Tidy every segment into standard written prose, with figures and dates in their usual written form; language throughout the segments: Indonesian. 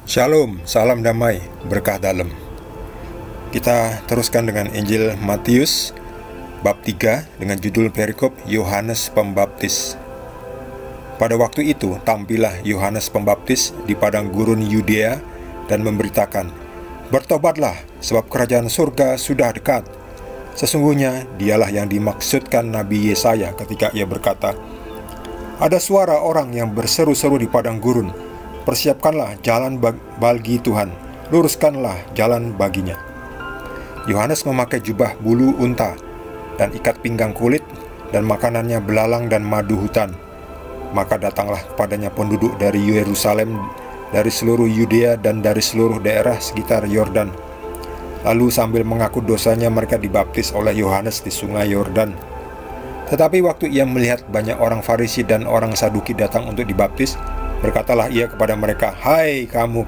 Shalom, salam damai, berkah dalam. Kita teruskan dengan Injil Matius bab 3 dengan judul perikop Yohanes Pembaptis. Pada waktu itu tampillah Yohanes Pembaptis di padang gurun Yudea dan memberitakan, "Bertobatlah, sebab kerajaan surga sudah dekat." Sesungguhnya dialah yang dimaksudkan Nabi Yesaya ketika ia berkata, "Ada suara orang yang berseru-seru di padang gurun, persiapkanlah jalan bagi Tuhan, luruskanlah jalan baginya." Yohanes memakai jubah bulu unta dan ikat pinggang kulit, dan makanannya belalang dan madu hutan. Maka datanglah kepadanya penduduk dari Yerusalem, dari seluruh Yudea dan dari seluruh daerah sekitar Yordan. Lalu sambil mengaku dosanya mereka dibaptis oleh Yohanes di sungai Yordan. Tetapi waktu ia melihat banyak orang Farisi dan orang Saduki datang untuk dibaptis, berkatalah ia kepada mereka, "Hai kamu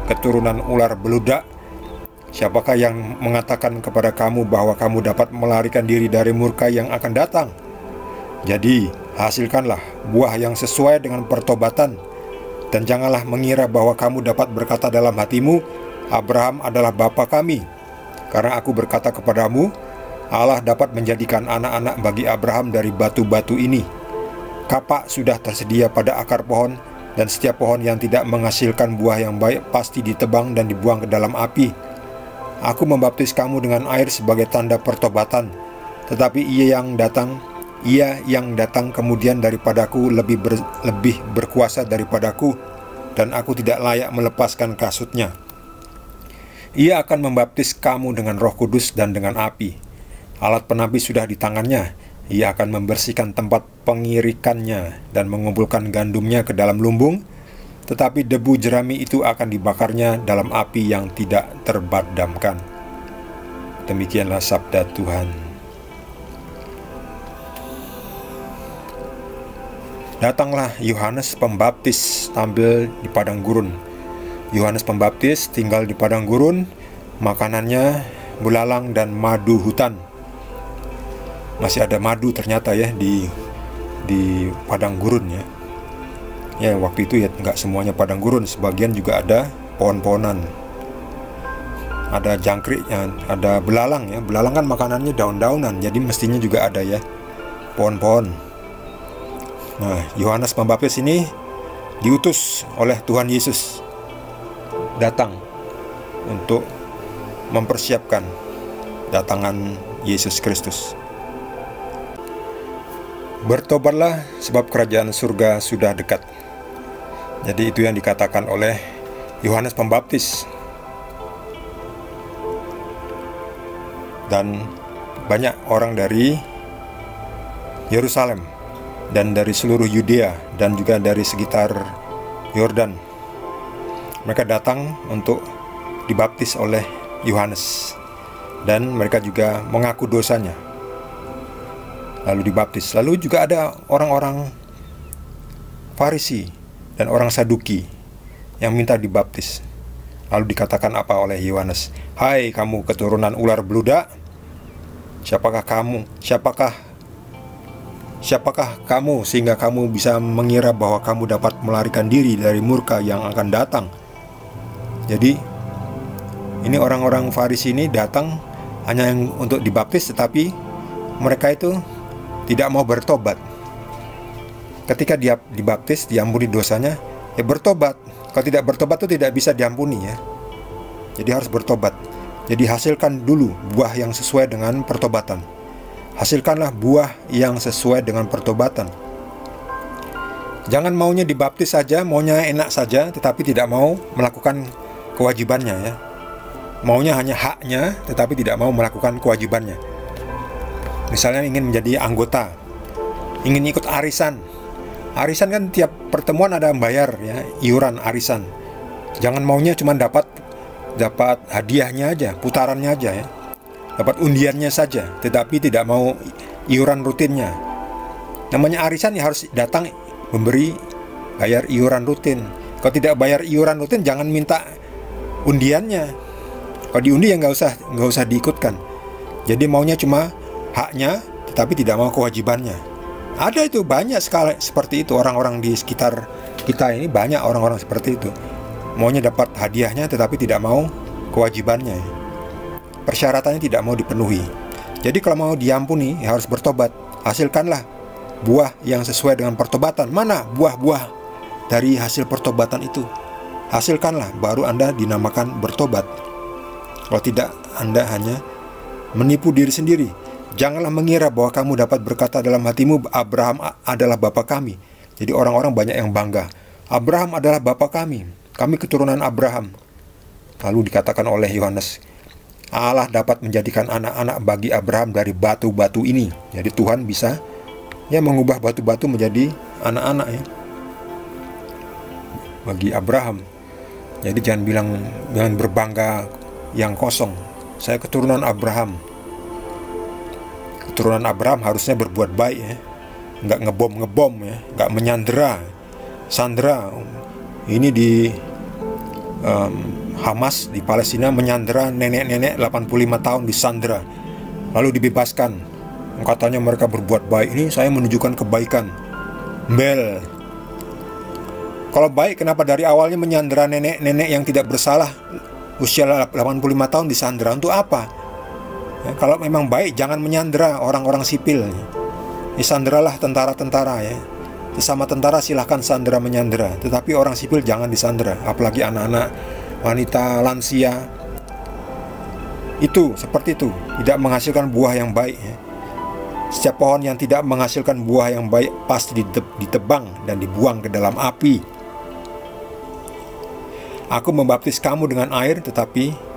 keturunan ular beludak, siapakah yang mengatakan kepada kamu bahwa kamu dapat melarikan diri dari murka yang akan datang? Jadi hasilkanlah buah yang sesuai dengan pertobatan, dan janganlah mengira bahwa kamu dapat berkata dalam hatimu, Abraham adalah bapa kami. Karena aku berkata kepadamu, Allah dapat menjadikan anak-anak bagi Abraham dari batu-batu ini. Kapak sudah tersedia pada akar pohon, dan setiap pohon yang tidak menghasilkan buah yang baik pasti ditebang dan dibuang ke dalam api. Aku membaptis kamu dengan air sebagai tanda pertobatan, tetapi ia yang datang kemudian daripadaku lebih berkuasa daripadaku, dan aku tidak layak melepaskan kasutnya. Ia akan membaptis kamu dengan Roh Kudus dan dengan api. Alat penapis sudah di tangannya. Ia akan membersihkan tempat pengirikannya dan mengumpulkan gandumnya ke dalam lumbung, tetapi debu jerami itu akan dibakarnya dalam api yang tidak terpadamkan." Demikianlah sabda Tuhan. Datanglah Yohanes Pembaptis tampil di padang gurun. Yohanes Pembaptis tinggal di padang gurun, makanannya belalang dan madu hutan. Masih ada madu ternyata ya di padang gurun ya. Ya waktu itu ya nggak semuanya padang gurun, sebagian juga ada pohon-pohonan. Ada jangkrik, ada belalang ya. Belalang kan makanannya daun-daunan, jadi mestinya juga ada ya pohon-pohon. Nah, Yohanes Pembaptis ini diutus oleh Tuhan Yesus datang untuk mempersiapkan datangan Yesus Kristus. Bertobatlah sebab kerajaan surga sudah dekat. Jadi itu yang dikatakan oleh Yohanes Pembaptis. Dan banyak orang dari Yerusalem dan dari seluruh Yudea dan juga dari sekitar Yordan, mereka datang untuk dibaptis oleh Yohanes, dan mereka juga mengaku dosanya lalu dibaptis. Lalu juga ada orang-orang Farisi dan orang Saduki yang minta dibaptis. Lalu dikatakan apa oleh Yohanes? "Hai kamu keturunan ular beludak, siapakah kamu sehingga kamu bisa mengira bahwa kamu dapat melarikan diri dari murka yang akan datang?" Jadi ini orang-orang Farisi ini datang hanya untuk dibaptis, tetapi mereka itu tidak mau bertobat. Ketika dia dibaptis, diampuni dosanya, ya bertobat. Kalau tidak bertobat itu tidak bisa diampuni ya. Jadi harus bertobat. Jadi hasilkan dulu buah yang sesuai dengan pertobatan. Hasilkanlah buah yang sesuai dengan pertobatan. Jangan maunya dibaptis saja, maunya enak saja, tetapi tidak mau melakukan kewajibannya ya. Maunya hanya haknya, tetapi tidak mau melakukan kewajibannya. Misalnya ingin menjadi anggota, ingin ikut arisan. Arisan kan tiap pertemuan ada bayar ya, iuran arisan. Jangan maunya cuma dapat hadiahnya aja, putarannya aja ya. Dapat undiannya saja, tetapi tidak mau iuran rutinnya. Namanya arisan ya harus datang bayar iuran rutin. Kalau tidak bayar iuran rutin, jangan minta undiannya. Kalau diundi ya nggak usah diikutkan. Jadi maunya cuma haknya, tetapi tidak mau kewajibannya. Ada itu banyak sekali seperti itu, orang-orang di sekitar kita ini banyak orang-orang seperti itu. maunya dapat hadiahnya tetapi tidak mau kewajibannya. Persyaratannya tidak mau dipenuhi. Jadi kalau mau diampuni ya harus bertobat. Hasilkanlah buah yang sesuai dengan pertobatan. Mana buah-buah dari hasil pertobatan itu? Hasilkanlah, baru Anda dinamakan bertobat. Kalau tidak, Anda hanya menipu diri sendiri. Janganlah mengira bahwa kamu dapat berkata dalam hatimu, Abraham adalah bapa kami. Jadi orang-orang banyak yang bangga. Abraham adalah bapa kami keturunan Abraham. Lalu dikatakan oleh Yohanes, Allah dapat menjadikan anak-anak bagi Abraham dari batu-batu ini. Jadi Tuhan bisa mengubah batu-batu menjadi anak-anak bagi Abraham. Jadi jangan berbangga yang kosong. Saya keturunan Abraham. Keturunan Abraham harusnya berbuat baik nggak ngebom nggak menyandera, sandera. Ini di Hamas di Palestina menyandera nenek-nenek 85 tahun disandera, lalu dibebaskan. Katanya mereka berbuat baik. Ini saya menunjukkan kebaikan. Kalau baik, kenapa dari awalnya menyandera nenek-nenek yang tidak bersalah usia 85 tahun disandera? Untuk apa? Kalau memang baik, jangan menyandera orang-orang sipil. Disanderalah tentara-tentara Sesama tentara silahkan sandera menyandera, tetapi orang sipil jangan disandera, apalagi anak-anak, wanita, lansia. Itu seperti itu, tidak menghasilkan buah yang baik. Setiap pohon yang tidak menghasilkan buah yang baik pasti ditebang dan dibuang ke dalam api. Aku membaptis kamu dengan air, tetapi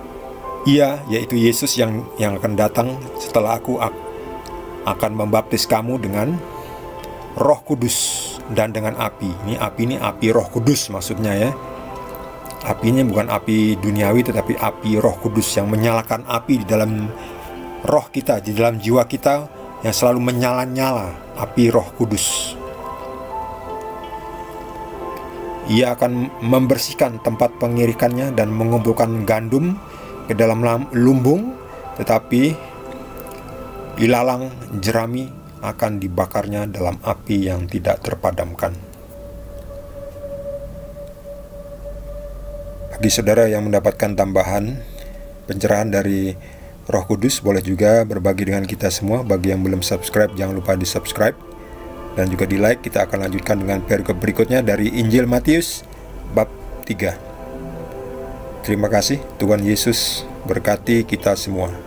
Ia, yaitu Yesus yang akan datang setelah aku akan membaptis kamu dengan Roh Kudus dan dengan api. Ini api Roh Kudus maksudnya Apinya bukan api duniawi, tetapi api Roh Kudus yang menyalakan api di dalam roh kita, di dalam jiwa kita yang selalu menyala-nyala, api Roh Kudus. Ia akan membersihkan tempat pengirikannya dan mengumpulkan gandum ke dalam lumbung, tetapi ilalang jerami akan dibakarnya dalam api yang tidak terpadamkan. Bagi saudara yang mendapatkan tambahan pencerahan dari Roh Kudus, boleh juga berbagi dengan kita semua. Bagi yang belum subscribe, jangan lupa di subscribe dan juga di like. Kita akan lanjutkan dengan perikop berikutnya dari Injil Matius bab 3. Terima kasih. Tuhan Yesus berkati kita semua.